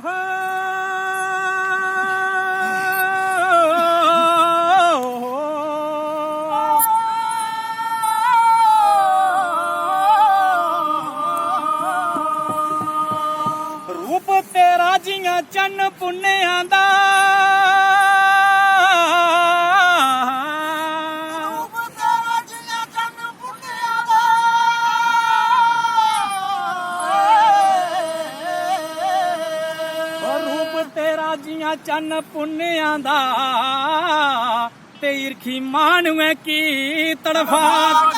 रूप तेरा जियां चन्न पुन्नेआं दा जियां चन्न पुन्नेआं दा ते ईरखी मानूए की तड़फा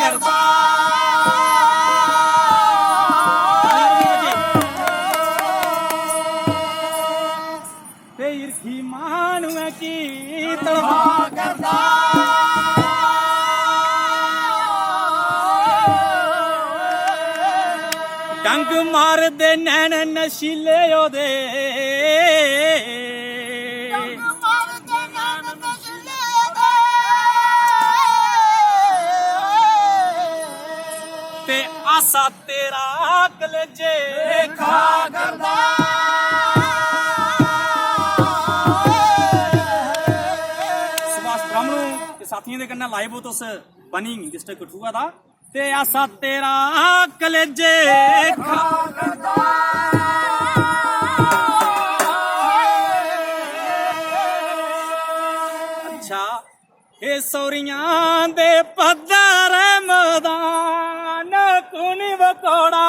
करदा ते ईरखी मानूए की तड़फा करदा डंग मार दे नैन नशीले ओदे ते आसा तेरा कलेजे खा करदा सुभाष ब्राह्मणों के साथियों दे कन्नै लाइव हो तुस बनी डिस्ट्रिक्ट कठुआ दा ते आसा तेरा कलेजे खा करदा अच्छा ए सौरियां दे पद्धर मैदान कुनी बकोड़ा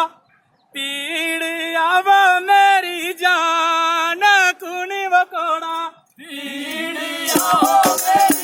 पीड़ आव मेरी जान कुनी बकोड़ा पीड़ आव मेरी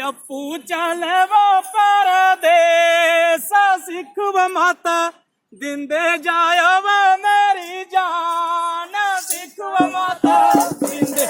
अपू चले वो परदेस सिख माता दिंदे जायो वो मेरी जान सिख माता दिंदे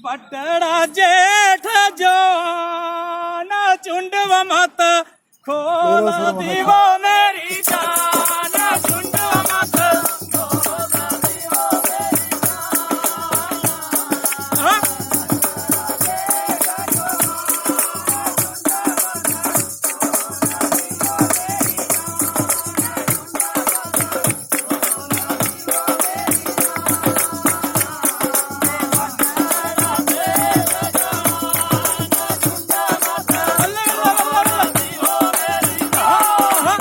बटड़ा जेठ जो ना चुंडव मत खोल दीवो मेरी जान चुंडव मत खोल दीवो मेरी जान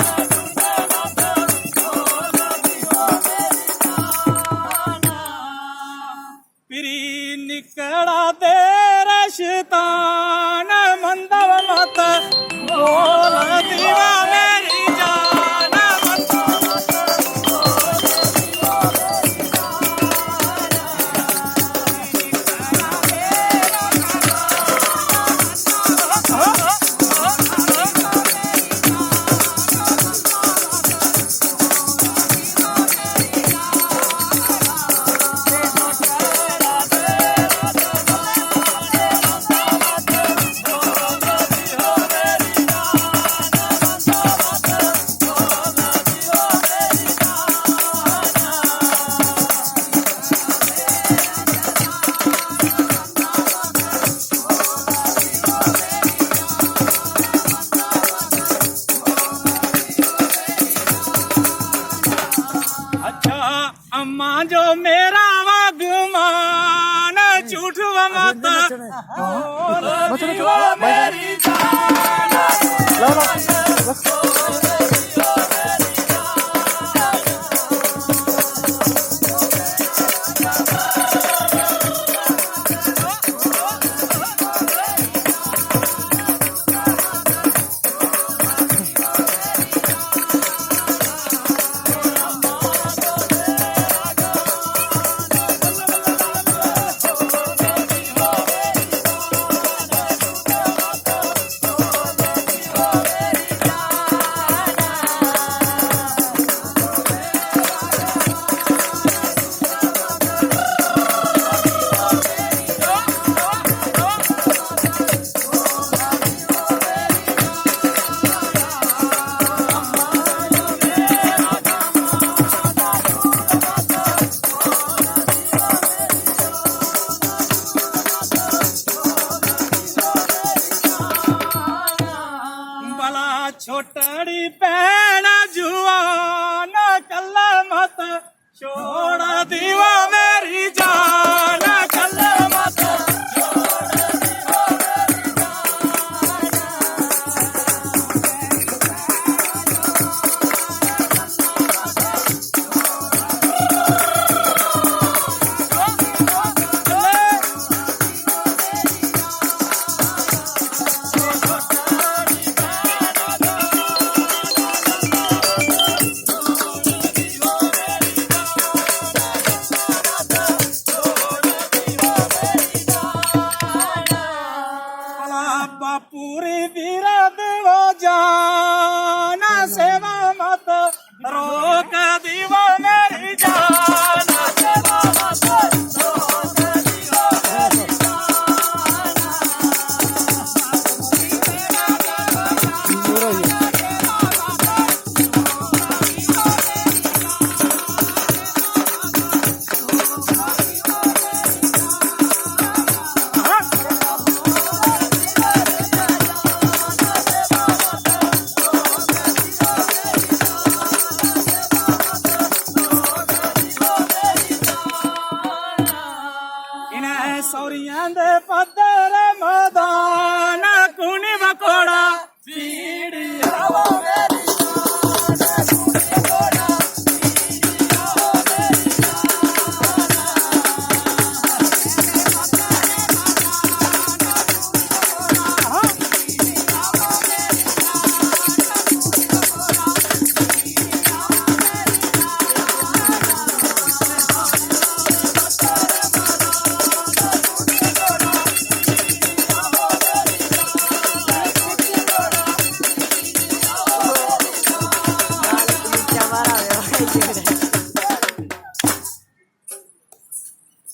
अम्मा जो मेरा वागमान झूठ व मत मेरी छोटड़ी पैना जुआन कल्ला मत छोड़ दीवा